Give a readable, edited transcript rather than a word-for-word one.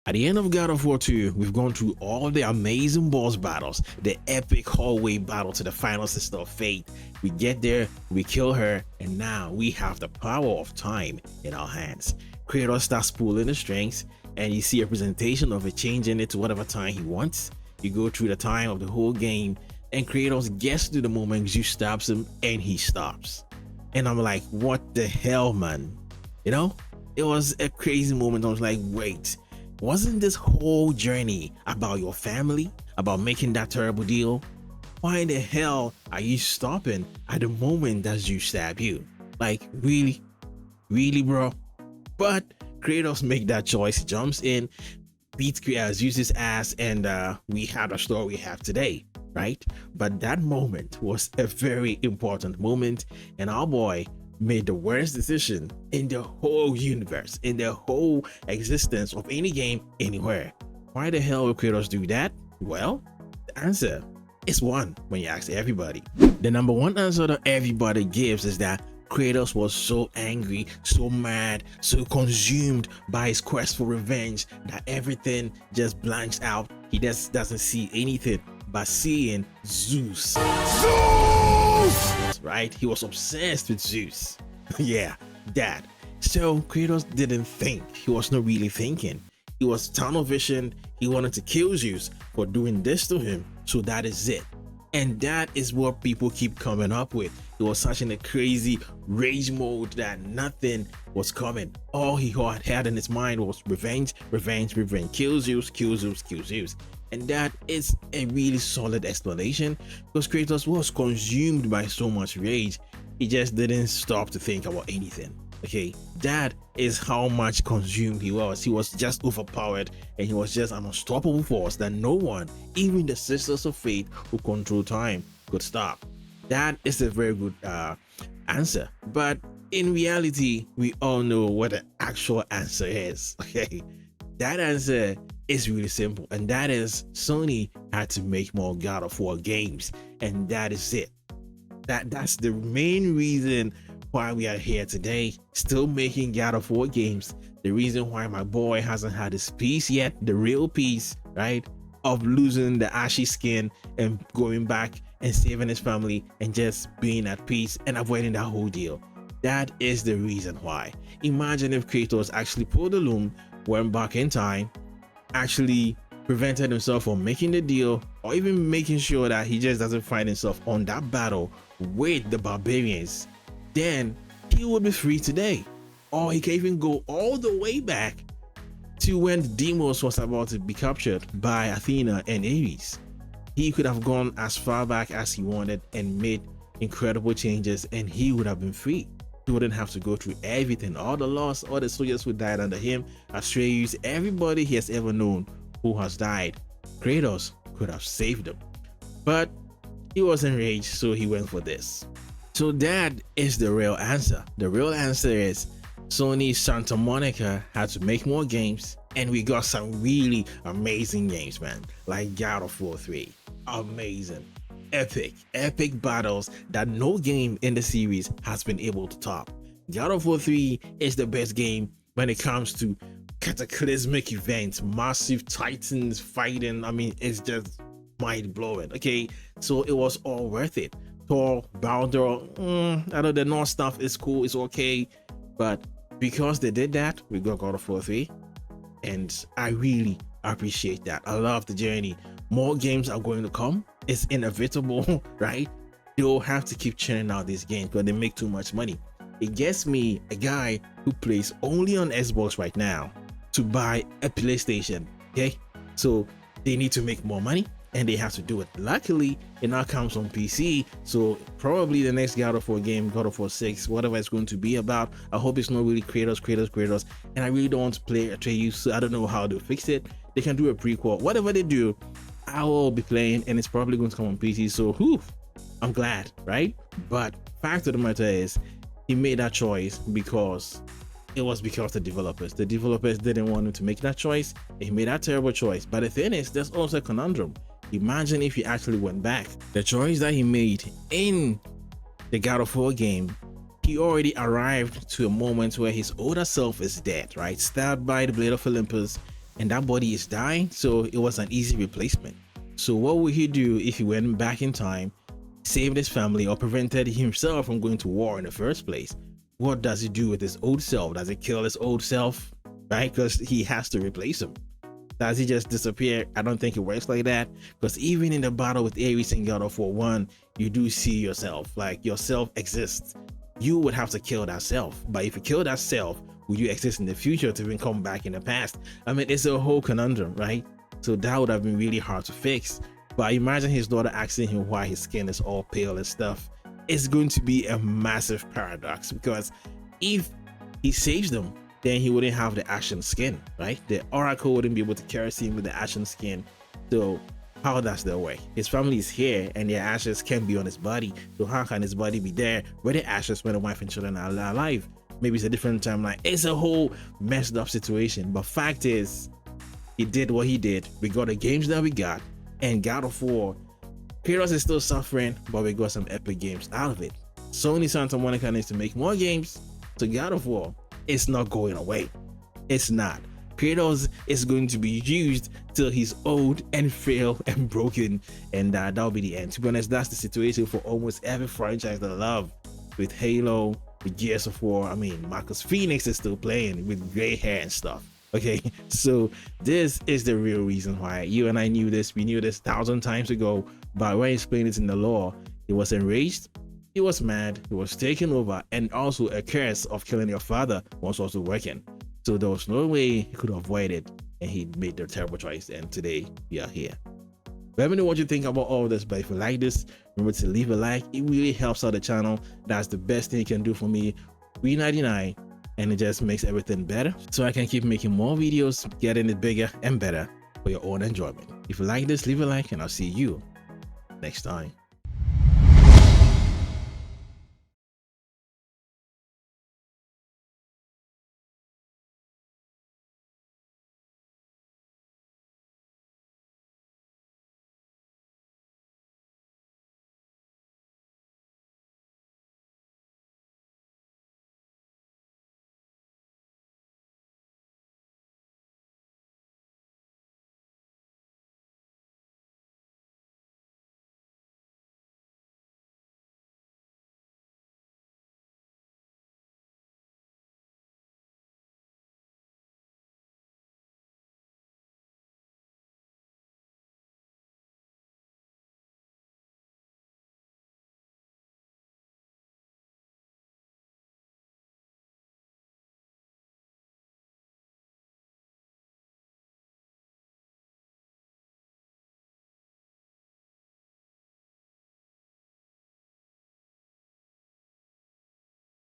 At the end of God of War 2, we've gone through all the amazing boss battles, the epic hallway battle to the final sister of fate. We get there, we kill her, and now we have the power of time in our hands. Kratos starts pulling the strings, and you see a presentation of it changing it to whatever time he wants. You go through the time of the whole game, and Kratos gets to the moment Zeus stabs him, and he stops. And I'm like, what the hell, man? You know, it was a crazy moment. I was like, wait. Wasn't this whole journey about your family, about making that terrible deal? Why in the hell are you stopping at the moment that you stab you? Like, really? Really, bro? But Kratos make that choice, jumps in, beats Zeus's ass, and we have the story we have today, right? But that moment was a very important moment, and our boy made the worst decision in the whole universe, in the whole existence of any game anywhere. Why the hell would Kratos do that? Well, the answer is one when you ask everybody. The number one answer that everybody gives is that Kratos was so angry, so mad, so consumed by his quest for revenge that everything just blanks out. He just doesn't see anything but seeing Zeus. Zeus! Right? He was obsessed with Zeus. Yeah, that. So Kratos didn't think. He was not really thinking. He was tunnel vision. He wanted to kill Zeus for doing this to him. So that is it. And that is what people keep coming up with. He was such in a crazy rage mode that nothing was coming. All he had in his mind was revenge, revenge, revenge. Kill Zeus, kill Zeus, kill Zeus. And that is a really solid explanation because Kratos was consumed by so much rage. He just didn't stop to think about anything. Okay, that is how much consumed he was. He was just overpowered, and he was just an unstoppable force that no one, even the sisters of fate who control time, could stop. That is a very good answer. But in reality, we all know what the actual answer is. Okay, that answer is really simple, and that is Sony had to make more God of War games, and that is it. That's the main reason why we are here today, still making God of War games. The reason why my boy hasn't had his peace yet, the real peace, right, of losing the ashy skin and going back and saving his family and just being at peace and avoiding that whole deal. That is the reason why. Imagine if Kratos actually pulled the loom, went back in time, actually prevented himself from making the deal, or even making sure that he just doesn't find himself on that battle with the barbarians. Then he would be free today. Or he can even go all the way back to when Deimos was about to be captured by Athena and Ares. He could have gone as far back as he wanted and made incredible changes, and he would have been free. He wouldn't have to go through everything, all the loss, all the soldiers who died under him, Atreus, everybody he has ever known who has died. Kratos could have saved them. But he was enraged, so he went for this. So that is the real answer. The real answer is Sony Santa Monica had to make more games, and we got some really amazing games, man. Like God of War 3. Amazing. Epic battles that no game in the series has been able to top. God of War 3 is the best game when it comes to cataclysmic events, massive titans fighting. I mean, it's just mind-blowing. Okay, so it was all worth it. Thor, Baldur, I know the Norse stuff is cool, it's okay, but because they did that, we got God of War 3, and I really appreciate that. I love the journey. More games are going to come. It's inevitable, right? They'll have to keep churning out these games because they make too much money. It gets me, a guy who plays only on Xbox right now, to buy a PlayStation. Okay, so they need to make more money, and they have to do it. Luckily, it now comes on PC, so probably the next God of War game, God of War 6, whatever it's going to be about, I hope it's not really Kratos, and I really don't want to play Atreus, so I don't know how to fix it. They can do a prequel, whatever they do, I will be playing, and it's probably going to come on PC, so whew, I'm glad, right? But fact of the matter is, he made that choice because it was because the developers didn't want him to make that choice. He made that terrible choice. But the thing is, there's also a conundrum. Imagine if he actually went back. The choice that he made in the God of War game, he already arrived to a moment where his older self is dead, right? Stabbed by the Blade of Olympus, and that body is dying, so it was an easy replacement. So what would he do if he went back in time, saved his family, or prevented himself from going to war in the first place? What does he do with his old self? Does he kill his old self, right? Because he has to replace him. Does he just disappear? I don't think it works like that, because even in the battle with Ares and God of War 1, you do see yourself, like yourself exists. You would have to kill that self, but if you kill that self, will you exist in the future to even come back in the past? I mean, it's a whole conundrum, right? So that would have been really hard to fix. But imagine his daughter asking him why his skin is all pale and stuff. It's going to be a massive paradox, because if he saves them, then he wouldn't have the ashen skin, right? The oracle wouldn't be able to carry him with the ashen skin. So how does that work? His family is here and their ashes can be on his body. So how can his body be there where the ashes when the wife and children are alive? Maybe it's a different timeline. It's a whole messed up situation. But fact is, he did what he did. We got the games that we got, and God of War, Kratos is still suffering, but we got some epic games out of it. Sony Santa Monica needs to make more games, so God of War, it's not going away. It's not. Kratos is going to be used till he's old and frail and broken, and that'll be the end. To be honest, that's the situation for almost every franchise that I love. With Halo, with Gears of War, I mean, Marcus Phoenix is still playing with gray hair and stuff. Okay, so this is the real reason why you and I knew this. We knew this 1,000 times ago, but when he explained it in the lore, he was enraged, he was mad, he was taken over, and also a curse of killing your father was also working. So there was no way he could avoid it, and he made the terrible choice, and today we are here. Let me know what you think about all of this, but if you like this, remember to leave a like. It really helps out the channel. That's the best thing you can do for me. $3.99, and it just makes everything better, so I can keep making more videos, getting it bigger and better for your own enjoyment. If you like this, leave a like, and I'll see you next time.